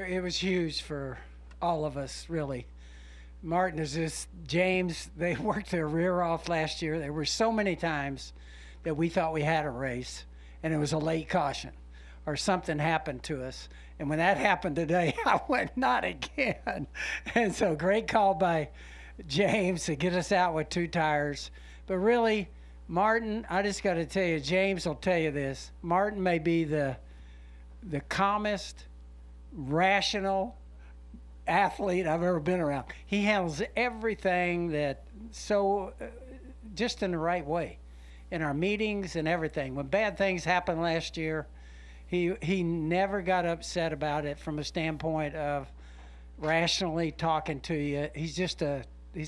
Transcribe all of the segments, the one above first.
It was huge for all of us, really. Martin is just, James, they worked their rear off last year. There were so many times that we thought we had a race, and it was a late caution, or something happened to us. And when that happened today, I went, not again. And so great call by James to get us out with 2 tires. But really, Martin, I just got to tell you, James will tell you this, Martin may be the calmest, rational athlete I've ever been around. He handles everything just in the right way in our meetings and everything. When bad things happened last year, he never got upset about it from a standpoint of rationally talking to you. He's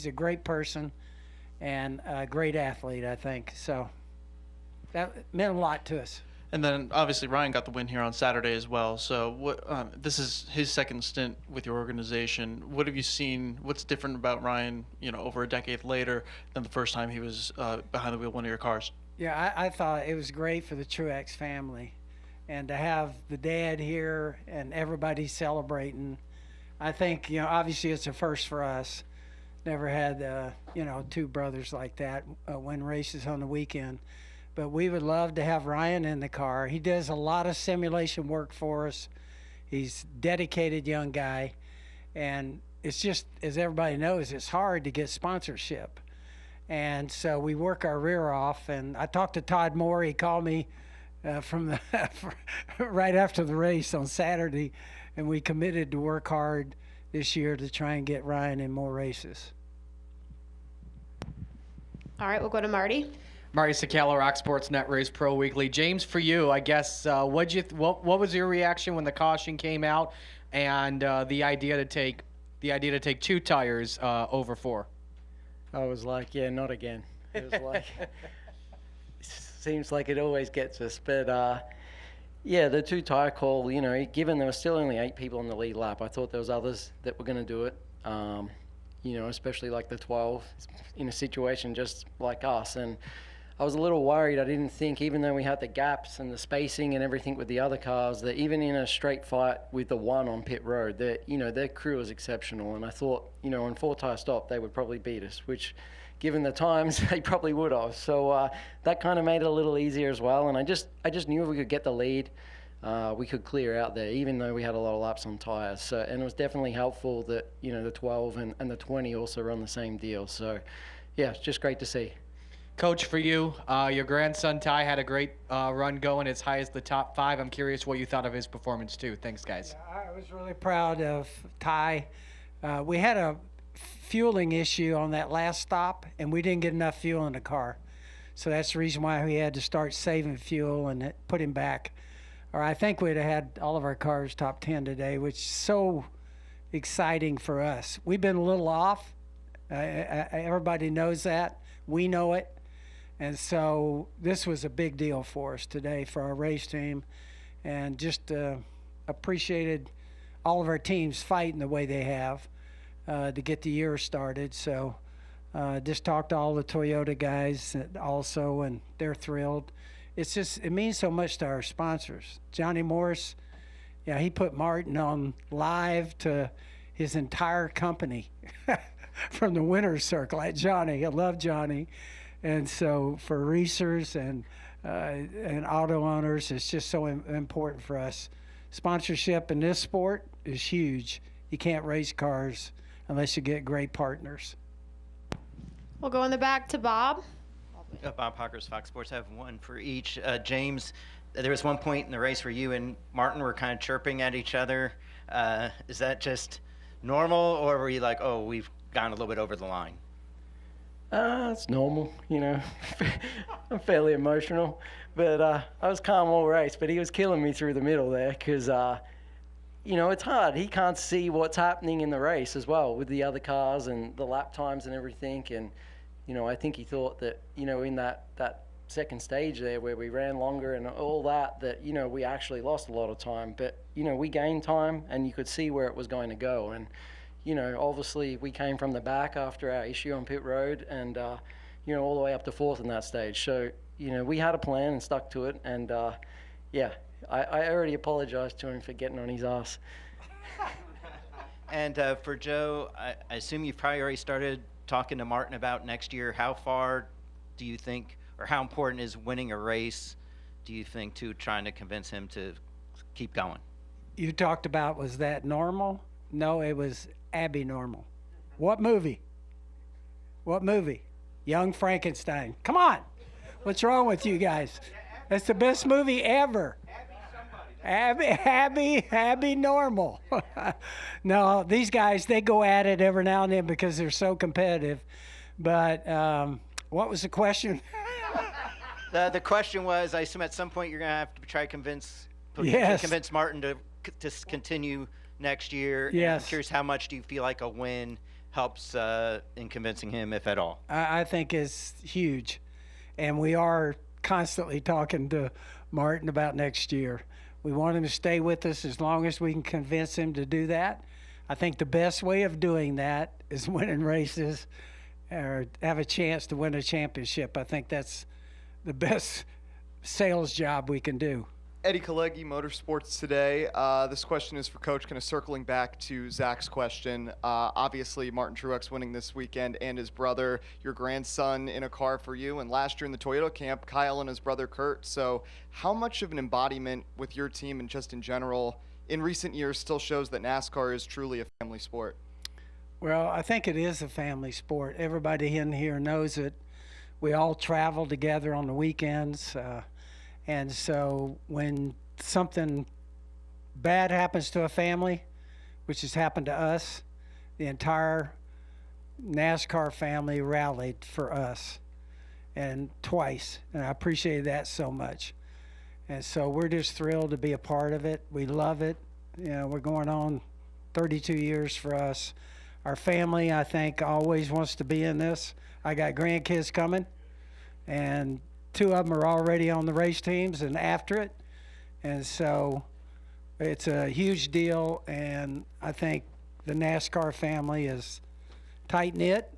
a great person and a great athlete, I think. So that meant a lot to us. And then obviously Ryan got the win here on Saturday as well. So this is his second stint with your organization. What have you seen? What's different about Ryan, over a decade later than the first time he was behind the wheel of one of your cars? Yeah, I thought it was great for the Truex family, and to have the dad here and everybody celebrating. I think obviously it's a first for us. Never had 2 brothers like that win races on the weekend. But we would love to have Ryan in the car. He does a lot of simulation work for us. He's a dedicated young guy. And it's just, as everybody knows, it's hard to get sponsorship. And so we work our rear off. And I talked to Todd Moore. He called me right after the race on Saturday. And we committed to work hard this year to try and get Ryan in more races. All right, we'll go to Marty. Marty Sakala, Rock Sports Net Race Pro Weekly. James, for you, I guess, what was your reaction when the caution came out and the idea to take 2 tires over 4? I was like, yeah, not again. It was like, seems like it always gets us. But yeah, the 2 tire call, given there were still only 8 people on the lead lap, I thought there was others that were going to do it. Especially like the 12 in a situation just like us. And I was a little worried. I didn't think, even though we had the gaps and the spacing and everything with the other cars, that even in a straight fight with the 1 on pit road, that their crew was exceptional. And I thought, on 4 tire stop, they would probably beat us, which, given the times, they probably would have. So that kind of made it a little easier as well. And I just knew if we could get the lead, we could clear out there, even though we had a lot of laps on tires. So, and it was definitely helpful that the 12 and the 20 also run the same deal. So, yeah, it's just great to see. Coach, for you, your grandson Ty had a great run going as high as the top 5. I'm curious what you thought of his performance too. Thanks, guys. Yeah, I was really proud of Ty. We had a fueling issue on that last stop, and we didn't get enough fuel in the car. So that's the reason why we had to start saving fuel and put him back. Or I think we'd have had all of our cars top 10 today, which is so exciting for us. We've been a little off. Everybody knows that. We know it. And so this was a big deal for us today for our race team, and just appreciated all of our teams fighting the way they have to get the year started. So just talked to all the Toyota guys also, and they're thrilled. It means so much to our sponsors. Johnny Morris, he put Martin on live to his entire company from the winner's circle. Like Johnny, I love Johnny. And so for racers and auto owners, it's just so important for us. Sponsorship in this sport is huge. You can't race cars unless you get great partners. We'll go in the back to Bob. Bob Hawkers, Fox Sports. I have one for each. James, there was one point in the race where you and Martin were kind of chirping at each other. Is that just normal, or were you like, oh, we've gone a little bit over the line? It's normal, I'm fairly emotional, but I was calm all race, but he was killing me through the middle there because, it's hard. He can't see what's happening in the race as well with the other cars and the lap times and everything. And, I think he thought that, in that second stage there where we ran longer and all that, we actually lost a lot of time. But, we gained time and you could see where it was going to go. And, obviously we came from the back after our issue on pit road and, all the way up to 4th in that stage. So, we had a plan and stuck to it. And, I already apologized to him for getting on his ass. And for Joe, I assume you've probably already started talking to Martin about next year. How far do you think, or how important is winning a race, do you think, to trying to convince him to keep going? You talked about, was that normal? No, it was abnormal. What movie? What movie? Young Frankenstein. Come on. What's wrong with you guys? That's the best movie ever. Abby normal. No, these guys, they go at it every now and then because they're so competitive. But what was the question? The question was, I assume at some point you're going to have to try to convince Martin to continue next year. Yes. I'm curious, how much do you feel like a win helps in convincing him, if at all? I think it's huge. And we are constantly talking to Martin about next year. We want him to stay with us as long as we can convince him to do that. I think the best way of doing that is winning races or have a chance to win a championship. I think that's the best sales job we can do. Eddie Kalegi, Motorsports Today. This question is for Coach, kind of circling back to Zach's question. Obviously, Martin Truex winning this weekend and his brother, your grandson in a car for you, and last year in the Toyota camp, Kyle and his brother Kurt. So how much of an embodiment with your team and just in general in recent years still shows that NASCAR is truly a family sport? Well, I think it is a family sport. Everybody in here knows it. We all travel together on the weekends. And so when something bad happens to a family, which has happened to us, the entire NASCAR family rallied for us, and twice. And I appreciate that so much. And so we're just thrilled to be a part of it. We love it. You know, we're going on 32 years for us. Our family, I think, always wants to be in this. I got grandkids coming, and 2 of them are already on the race teams and after it. And so it's a huge deal, and I think the NASCAR family is tight-knit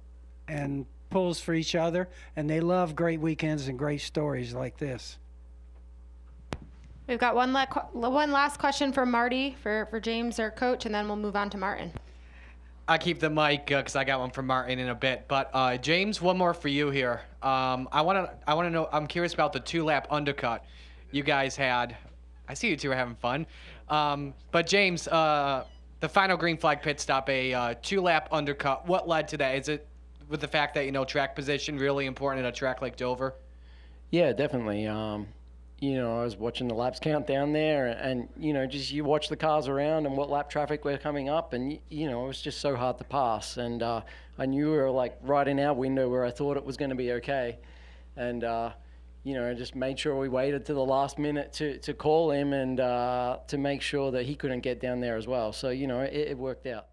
and pulls for each other, and they love great weekends and great stories like this. We've got one last question for Marty, for James, our coach, and then we'll move on to Martin. I keep the mic because I got one from Martin in a bit. But James, one more for you here. I want to know. I'm curious about the 2-lap undercut you guys had. I see you two are having fun. But James, the final green flag pit stop, a 2-lap undercut. What led to that? Is it with the fact that track position really important at a track like Dover? Yeah, definitely. I was watching the laps count down there, and just you watch the cars around and what lap traffic were coming up, and it was just so hard to pass. And I knew we were like right in our window where I thought it was going to be okay, and I just made sure we waited to the last minute to call him and to make sure that he couldn't get down there as well. So it worked out.